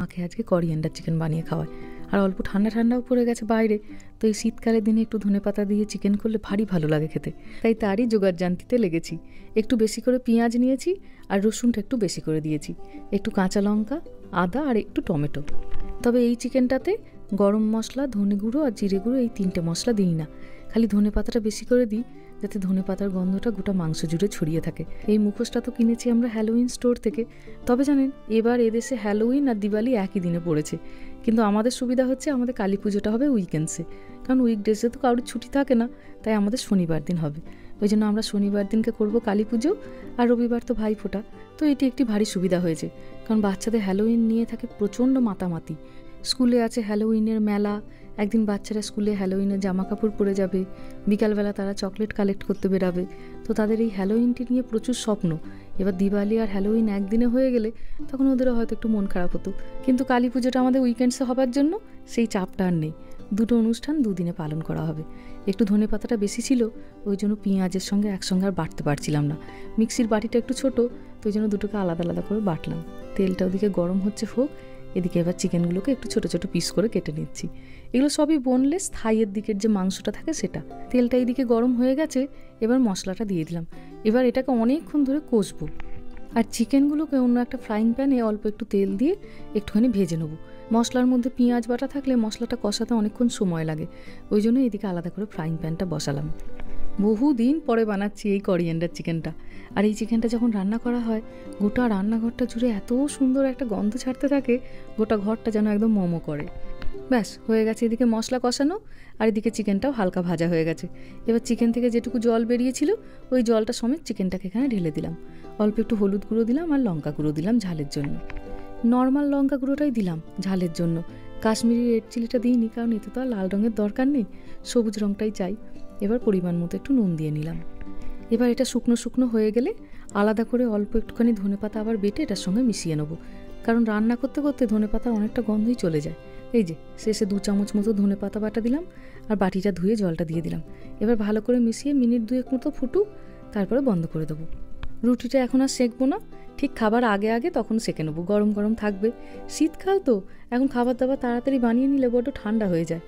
মাকে আজকে coriander chicken বানিয়ে খাওয়ায়। আর অল্প ঠান্ডা ঠান্ডাও পড়ে গেছে বাইরে, তো এই শীতকালের দিনে একটু ধনেপাতা দিয়ে চিকেন করলে ভারী ভালো লাগে খেতে। তাই তারই জোগাড় জানতিতে লেগেছি। একটু বেশি করে পেঁয়াজ নিয়েছি আর রসুনটা একটু বেশি করে দিয়েছি, একটু কাঁচা লঙ্কা, আদা আর একটু টমেটো। তবে এই চিকেনটাতে গরম মশলা, ধনে গুঁড়ো আর জিরে গুঁড়ো এই 3টে মশলা দিই না, খালি ধনে পাতাটা বেশি করে দিই, যাতে ধনে পাতার গন্ধটা গোটা মাংস জুড়ে ছড়িয়ে থাকে। এই মুখোশটা তো কিনেছি আমরা হ্যালোউইন স্টোর থেকে। তবে জানেন, এবার এদেশে হ্যালোউইন আর দিওয়ালি একই দিনে পড়েছে, কিন্তু আমাদের সুবিধা হচ্ছে আমাদের কালী পুজোটা হবে উইকেন্ডসে, কারণ উইকডেজে তো কারোর ছুটি থাকে না, তাই আমাদের শনিবার দিন হবে। ওই জন্য আমরা শনিবার দিনকে করবো কালী পুজো, আর রবিবার তো ভাইফোঁটা। তো এটি একটি ভারী সুবিধা হয়েছে, কারণ বাচ্চাদের হ্যালোউইন নিয়ে থাকে প্রচণ্ড মাতামাতি। স্কুলে আছে হ্যালোউইনের মেলা, একদিন বাচ্চারা স্কুলে হ্যালোউইনের জামা কাপড় পরে যাবে, বিকালবেলা তারা চকলেট কালেক্ট করতে বেরাবে। তো তাদের এই হ্যালোউইনটি নিয়ে প্রচুর স্বপ্ন। এবার দিওয়ালি আর হ্যালোউইন একদিনে হয়ে গেলে তখন ওদেরও হয়তো একটু মন খারাপ হতো, কিন্তু কালী পুজোটা আমাদের উইকেন্ডসে হবার জন্য সেই চাপটা আর নেই। দুটো অনুষ্ঠান দুদিনে পালন করা হবে। একটু ধনে পাতাটা বেশি ছিল, ওই জন্য পেঁয়াজের সঙ্গে একসঙ্গে আর বাটতে পারছিলাম না। মিক্সির বাটিটা একটু ছোটো, তো ওই জন্য দুটোকে আলাদা আলাদা করে বাটলাম। তেলটা ওদিকে গরম হচ্ছে হোক, এদিকে এবার চিকেনগুলোকে একটু ছোটো ছোটো পিস করে কেটে নিচ্ছি। এগুলো সবই বোনলেস, থাইয়ের দিকের যে মাংসটা থাকে সেটা। তেলটা এইদিকে গরম হয়ে গেছে, এবার মশলাটা দিয়ে দিলাম। এবার এটাকে অনেকক্ষণ ধরে কষবো। আর চিকেনগুলোকে অন্য একটা ফ্রাইং প্যানে অল্প একটু তেল দিয়ে একটুখানি ভেজে নেবো। মশলার মধ্যে পেঁয়াজ বাটা থাকলে মশলাটা কষাতে অনেকক্ষণ সময় লাগে, ওই জন্য এদিকে আলাদা করে ফ্রাইং প্যানটা বসালাম। বহুদিন পরে বানাচ্ছি এই করিয়েন্ডার চিকেনটা। আর এই চিকেনটা যখন রান্না করা হয়, গোটা রান্নাঘরটা জুড়ে এত সুন্দর একটা গন্ধ ছাড়তে থাকে, গোটা ঘরটা যেন একদম মোমো করে। ব্যাস হয়ে গেছে এদিকে মশলা কষানো, আর এদিকে চিকেনটাও হালকা ভাজা হয়ে গেছে। এবার চিকেন থেকে যেটুকু জল বেরিয়েছিল, ওই জলটা সমেত চিকেনটাকে এখানে ঢেলে দিলাম। অল্প একটু হলুদ গুঁড়ো দিলাম আর লঙ্কা গুঁড়ো দিলাম ঝালের জন্য। নর্মাল লঙ্কা গুঁড়োটাই দিলাম ঝালের জন্য, কাশ্মীরি রেড চিলিটা দিইনি, কারণ এতে তো আর লাল রঙের দরকার নেই, সবুজ রঙটাই চাই। এবার পরিমাণ মতো একটু নুন দিয়ে নিলাম। এবার এটা শুকনো শুকনো হয়ে গেলে আলাদা করে অল্প একটুখানি ধনেপাতা আবার বেটে এটার সঙ্গে মিশিয়ে নেবো, কারণ রান্না করতে করতে ধনেপাতার অনেকটা গন্ধই চলে যায়। এই যে শেষে 2 চামচ মতো ধনেপাতা বাটা দিলাম, আর বাটিটা ধুয়ে জলটা দিয়ে দিলাম। এবার ভালো করে মিশিয়ে মিনিট 2 মতো ফুটুক, তারপরে বন্ধ করে দেবো। রুটিটা এখন আর সেঁকবো না, ঠিক খাবার আগে আগে তখন সেঁকে নেবো, গরম গরম থাকবে। শীতকাল তো, এখন খাবার দাবার তাড়াতাড়ি বানিয়ে নিলে বড্ড ঠান্ডা হয়ে যায়।